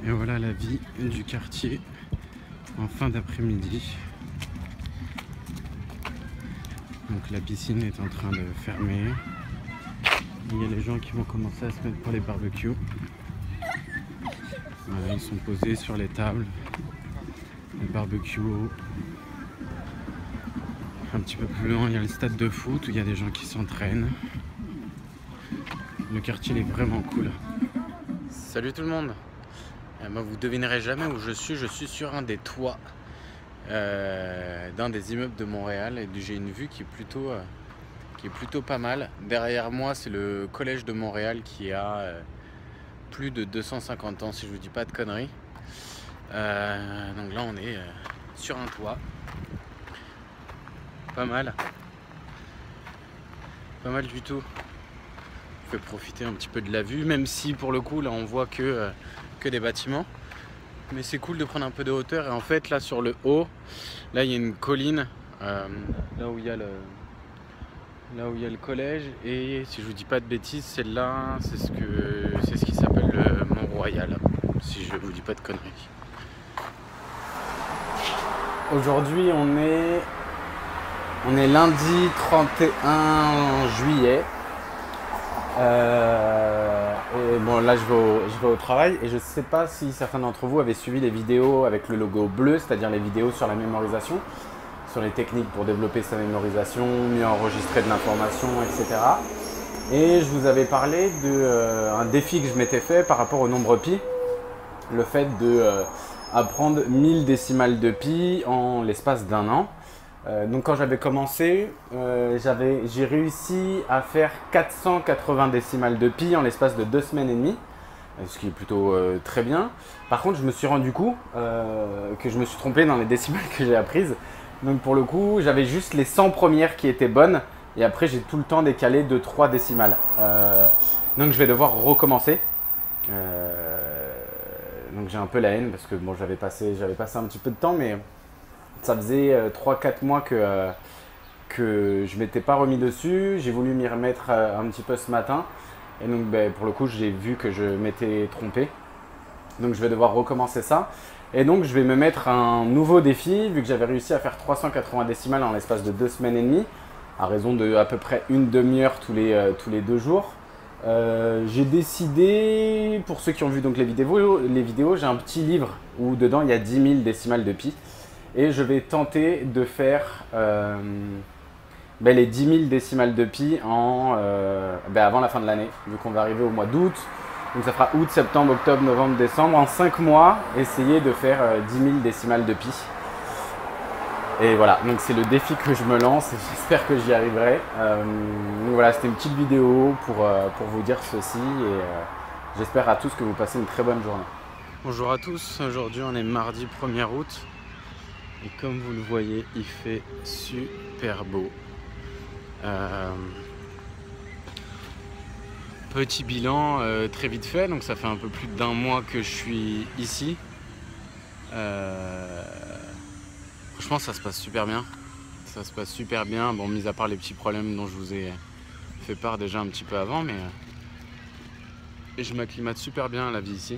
Et voilà la vie du quartier en fin d'après-midi. Donc la piscine est en train de fermer. Il y a les gens qui vont commencer à se mettre pour les barbecues. Voilà, ils sont posés sur les tables. Les barbecues. Un petit peu plus loin, il y a le stade de foot où il y a des gens qui s'entraînent. Le quartier est vraiment cool. Salut tout le monde. Moi, vous devinerez jamais où je suis. Je suis sur un des toits d'un des immeubles de Montréal et j'ai une vue qui est plutôt pas mal. Derrière moi, c'est le collège de Montréal qui a plus de 250 ans, si je vous dis pas de conneries. Donc là, on est sur un toit. Pas mal. Pas mal du tout. On peut profiter un petit peu de la vue, même si pour le coup, là, on voit que des bâtiments. Mais c'est cool de prendre un peu de hauteur. Et en fait, là, sur le haut, là, il y a une colline, là où il y a le collège. Et si je vous dis pas de bêtises, celle-là, c'est ce qui s'appelle le Mont-Royal, si je vous dis pas de conneries. Aujourd'hui, on est lundi 31 juillet. Et bon, là je vais au travail et je sais pas si certains d'entre vous avaient suivi les vidéos avec le logo bleu, c'est-à-dire les vidéos sur la mémorisation, sur les techniques pour développer sa mémorisation, mieux enregistrer de l'information, etc. Et je vous avais parlé d'un défi que je m'étais fait par rapport au nombre pi, le fait d'apprendre 1000 décimales de pi en l'espace d'un an. Donc quand j'avais commencé, j'ai réussi à faire 480 décimales de pi en l'espace de 2 semaines et demie, ce qui est plutôt très bien. Par contre, je me suis rendu compte que je me suis trompé dans les décimales que j'ai apprises. Donc pour le coup, j'avais juste les 100 premières qui étaient bonnes et après j'ai tout le temps décalé de 3 décimales. Donc je vais devoir recommencer. Donc j'ai un peu la haine parce que bon, j'avais passé un petit peu de temps, mais ça faisait 3-4 mois que je m'étais pas remis dessus. J'ai voulu m'y remettre un petit peu ce matin. Et donc pour le coup, j'ai vu que je m'étais trompé. Donc je vais devoir recommencer ça. Et donc je vais me mettre un nouveau défi, vu que j'avais réussi à faire 380 décimales en l'espace de 2 semaines et demie, à raison de à peu près une demi-heure tous les 2 jours. J'ai décidé, pour ceux qui ont vu donc les vidéos, j'ai un petit livre où dedans il y a 10 000 décimales de pi. Et je vais tenter de faire les 10 000 décimales de pi avant la fin de l'année, vu qu'on va arriver au mois d'août. Donc ça fera août, septembre, octobre, novembre, décembre. En 5 mois, essayer de faire 10 000 décimales de pi. Et voilà, donc c'est le défi que je me lance et j'espère que j'y arriverai. Donc voilà, c'était une petite vidéo pour vous dire ceci et j'espère à tous que vous passez une très bonne journée. Bonjour à tous, aujourd'hui on est mardi 1er août. Et comme vous le voyez, il fait super beau. Petit bilan très vite fait, donc ça fait un peu plus d'1 mois que je suis ici. Franchement, ça se passe super bien. Ça se passe super bien, bon, mis à part les petits problèmes dont je vous ai fait part déjà un petit peu avant, mais et je m'acclimate super bien à la vie ici.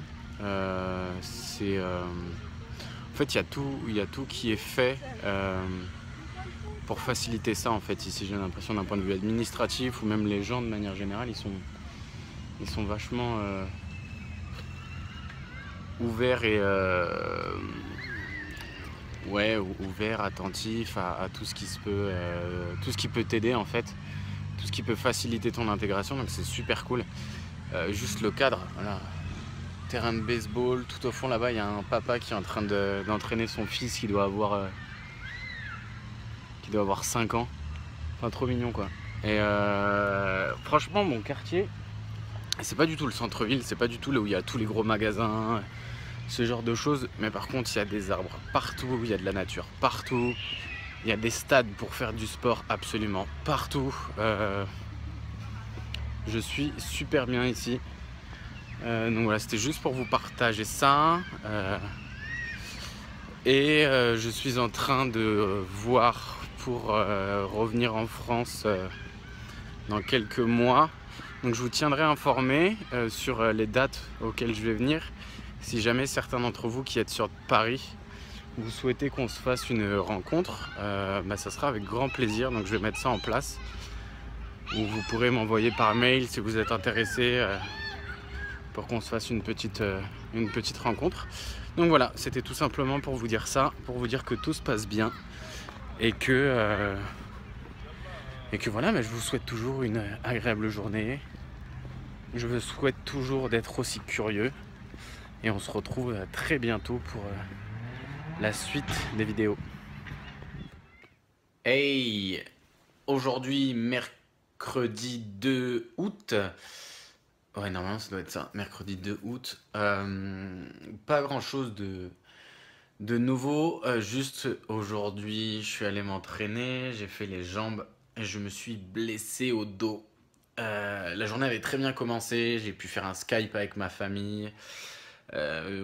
En fait, il y a tout qui est fait pour faciliter ça en fait ici. J'ai l'impression d'un point de vue administratif ou même les gens de manière générale, ils sont vachement ouverts et ouverts, attentifs à tout ce qui peut t'aider en fait, tout ce qui peut faciliter ton intégration. Donc c'est super cool. Juste le cadre, voilà. Terrain de baseball, tout au fond là-bas il y a un papa qui est en train d'entraîner son fils qui doit avoir 5 ans, enfin trop mignon quoi. Et franchement mon quartier, c'est pas du tout le centre-ville, c'est pas du tout là où il y a tous les gros magasins, ce genre de choses, mais par contre il y a des arbres partout, il y a de la nature partout, il y a des stades pour faire du sport absolument partout. Je suis super bien ici. Donc voilà, c'était juste pour vous partager ça. Je suis en train de voir pour revenir en France dans quelques mois. Donc je vous tiendrai informé sur les dates auxquelles je vais venir. si jamais certains d'entre vous qui êtes sur Paris, vous souhaitez qu'on se fasse une rencontre, ça sera avec grand plaisir. Donc je vais mettre ça en place. Ou vous pourrez m'envoyer par mail si vous êtes intéressé pour qu'on se fasse une petite rencontre. Donc voilà, c'était tout simplement pour vous dire ça, pour vous dire que tout se passe bien et que voilà, je vous souhaite toujours une agréable journée. Je vous souhaite toujours d'être aussi curieux et on se retrouve très bientôt pour la suite des vidéos. Hey, aujourd'hui mercredi 2 août. Ouais, normalement ça doit être ça, mercredi 2 août. Pas grand chose de nouveau, juste aujourd'hui je suis allé m'entraîner, j'ai fait les jambes et je me suis blessé au dos. La journée avait très bien commencé, j'ai pu faire un Skype avec ma famille,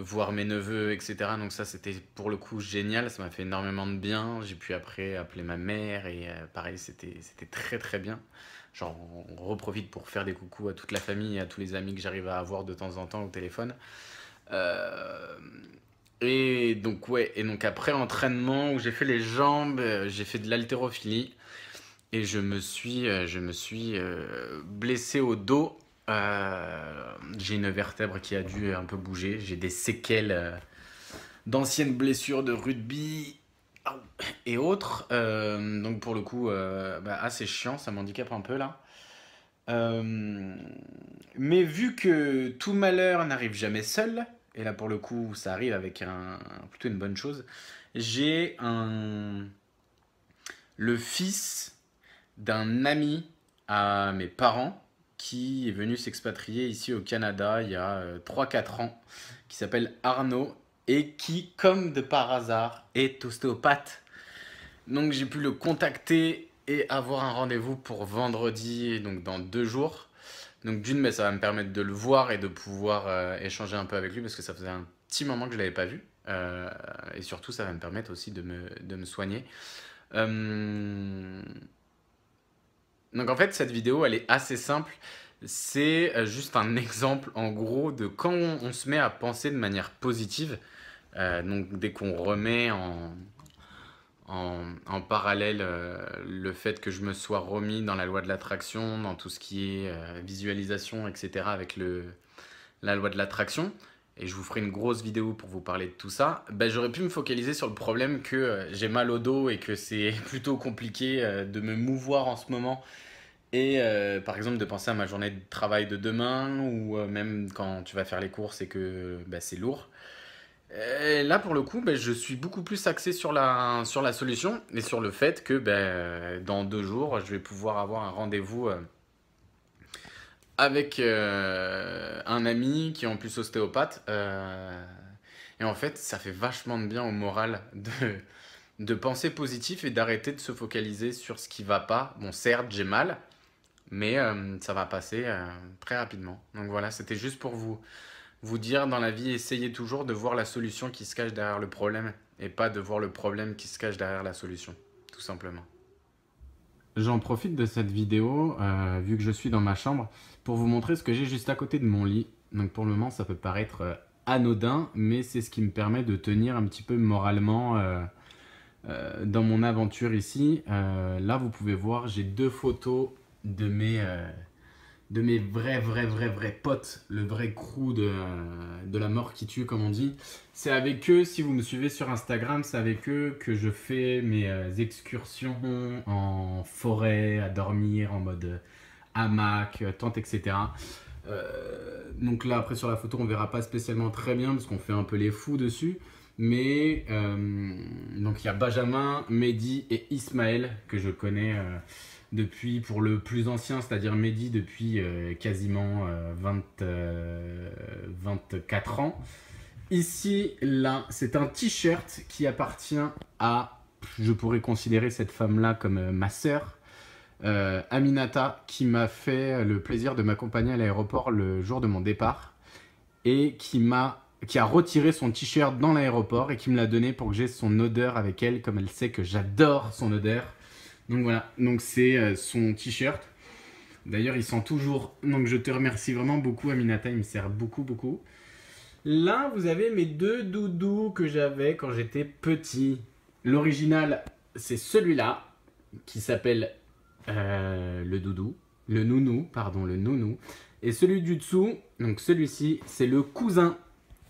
voir mes neveux, etc. Donc ça c'était pour le coup génial, ça m'a fait énormément de bien. J'ai pu après appeler ma mère et pareil c'était très très bien. Genre on reprofite pour faire des coucous à toute la famille et à tous les amis que j'arrive à avoir de temps en temps au téléphone. Et donc ouais, et donc après l'entraînement où j'ai fait les jambes, j'ai fait de l'haltérophilie et je me suis blessé au dos. J'ai une vertèbre qui a dû un peu bouger. J'ai des séquelles d'anciennes blessures de rugby et autres. Donc pour le coup, assez chiant, ça m'handicape un peu là. Mais vu que tout malheur n'arrive jamais seul, et là pour le coup ça arrive avec plutôt une bonne chose, j'ai le fils d'un ami à mes parents qui est venu s'expatrier ici au Canada il y a 3-4 ans, qui s'appelle Arnaud et qui, comme de par hasard, est ostéopathe. Donc j'ai pu le contacter et avoir un rendez-vous pour vendredi, donc dans 2 jours. Donc d'une, ça va me permettre de le voir et de pouvoir échanger un peu avec lui parce que ça faisait un petit moment que je ne l'avais pas vu. Et surtout, ça va me permettre aussi de me soigner. Donc en fait, cette vidéo, elle est assez simple. C'est juste un exemple, en gros, de quand on se met à penser de manière positive. Donc dès qu'on remet en parallèle le fait que je me sois remis dans la loi de l'attraction, dans tout ce qui est visualisation, etc. avec la loi de l'attraction, et je vous ferai une grosse vidéo pour vous parler de tout ça, j'aurais pu me focaliser sur le problème que j'ai mal au dos et que c'est plutôt compliqué de me mouvoir en ce moment. Et par exemple de penser à ma journée de travail de demain ou même quand tu vas faire les courses et que c'est lourd. Et là, pour le coup, je suis beaucoup plus axé sur la solution et sur le fait que dans 2 jours, je vais pouvoir avoir un rendez-vous avec un ami qui est en plus ostéopathe. Et en fait, ça fait vachement de bien au moral de penser positif et d'arrêter de se focaliser sur ce qui va pas. Bon, certes, j'ai mal, mais ça va passer très rapidement. Donc voilà, c'était juste pour vous dire, dans la vie, essayez toujours de voir la solution qui se cache derrière le problème et pas de voir le problème qui se cache derrière la solution, tout simplement. J'en profite de cette vidéo, vu que je suis dans ma chambre, pour vous montrer ce que j'ai juste à côté de mon lit. Donc pour le moment, ça peut paraître anodin, mais c'est ce qui me permet de tenir un petit peu moralement dans mon aventure ici. Là, vous pouvez voir, j'ai 2 photos de mes vrais potes, le vrai crew de la mort qui tue, comme on dit. C'est avec eux, si vous me suivez sur Instagram, c'est avec eux que je fais mes excursions en forêt, à dormir en mode hamac, tente, etc. Donc là, après sur la photo, on verra pas spécialement très bien parce qu'on fait un peu les fous dessus. Mais donc il y a Benjamin, Mehdi et Ismaël que je connais depuis, pour le plus ancien, c'est-à-dire Mehdi, depuis quasiment 24 ans. Ici, là, c'est un t-shirt qui appartient à, je pourrais considérer cette femme-là comme ma sœur, Aminata, qui m'a fait le plaisir de m'accompagner à l'aéroport le jour de mon départ et qui a retiré son t-shirt dans l'aéroport et qui me l'a donné pour que j'ai son odeur avec elle, comme elle sait que j'adore son odeur. Donc voilà, donc c'est son t-shirt. D'ailleurs, il sent toujours. Donc je te remercie vraiment beaucoup, Aminata, il me sert beaucoup. Là, vous avez mes deux doudous que j'avais quand j'étais petit. L'original, c'est celui-là, qui s'appelle le doudou. Le nounou, pardon, le nounou. Et celui du dessous, donc celui-ci, c'est le cousin.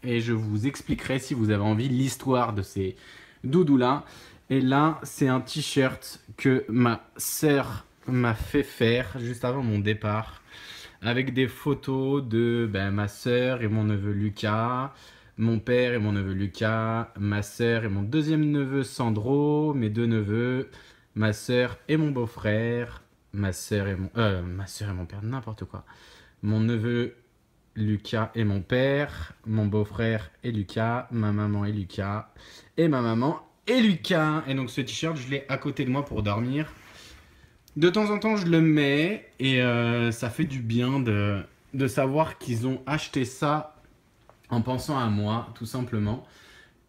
Et je vous expliquerai, si vous avez envie, l'histoire de ces doudous-là. Et là, c'est un t-shirt que ma sœur m'a fait faire juste avant mon départ, avec des photos de ma sœur et mon neveu Lucas, mon père et mon neveu Lucas, ma sœur et mon deuxième neveu Sandro, mes deux neveux, ma sœur et mon beau-frère, ma sœur et mon père, n'importe quoi. Mon neveu Lucas et mon père, mon beau-frère et Lucas, ma maman et Lucas, et ma maman et Lucas. Et donc ce t-shirt, je l'ai à côté de moi pour dormir. De temps en temps, je le mets et ça fait du bien de savoir qu'ils ont acheté ça en pensant à moi, tout simplement.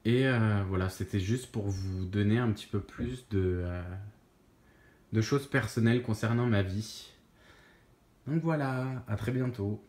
Et voilà, c'était juste pour vous donner un petit peu plus de choses personnelles concernant ma vie. Donc voilà, à très bientôt.